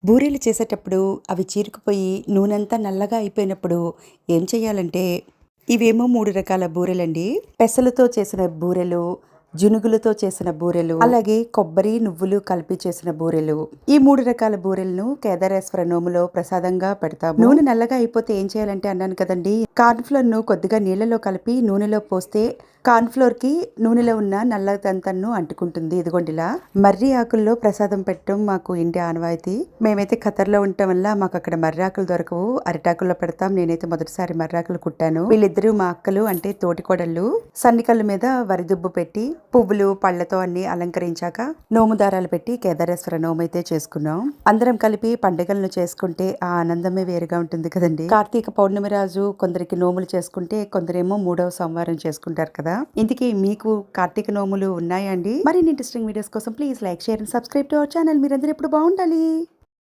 బూరెలు చేసేటప్పుడు అవి చీరుకుపోయి నూనెంతా నల్లగా అయిపోయినప్పుడు ఏం చేయాలంటే ఇవేమో 3 రకాల బూరెలండి. పెసలతో చేసిన బూరెలు, జునుగులతో చేసిన బూరెలు, అలాగే కొబ్బరి, నువ్వులు కలిపి చేసిన బూరెలు. ఈ 3 రకాల బూరెలను కేదారేశ్వర నోములో ప్రసాదంగా పెడతాము. నూనె నల్లగా అయిపోతే ఏం చేయాలంటే అన్నాను కదండి, కార్న్‌ఫ్లోర్‌ను కొద్దిగా నీళ్ళలో కలిపి నూనెలో పోస్తే కార్న్‌ఫ్లోర్‌కి నూనెలో ఉన్న నల్లదంతను అంటుకుంటుంది. ఇదిగోండిలా మర్రి ఆకుల్లో ప్రసాదం పెట్టడం మాకు ఇంటి ఆనవాయితీ. మేమైతే ఖతర్‌లో ఉండటం వల్ల మాకు అక్కడ మర్రి ఆకులు దొరకవు. అరిటాకుల్లో పెడతాం. నేనైతే మొదటిసారి మర్రి ఆకులు కుట్టాను. వీళ్ళిద్దరూ మా అక్కలు, అంటే తోటికోడళ్ళు. సన్నికళ్ళ మీద వరిదుబ్బు పెట్టి పువ్వులు పళ్ళతో అన్ని అలంకరించాక నోము దారాలు పెట్టి కేదారేశ్వర నోము అయితే చేసుకున్నాం. అందరం కలిపి పండుగలను చేసుకుంటే ఆ ఆనందమే వేరుగా ఉంటుంది కదండి. కార్తీక పౌర్ణమి రోజు కొందరికి నోములు చేసుకుంటే కొందరేమో 3వ సోమవారం చేసుకుంటారు కదా. ఇంతకీ మీకు కార్తీక నోములు ఉన్నాయా అండి? మరిన్ని ఇంట్రెస్టింగ్ వీడియోస్ కోసం please like, share and subscribe to our channel. మీరందరూ ఎప్పుడు బాగుండాలి.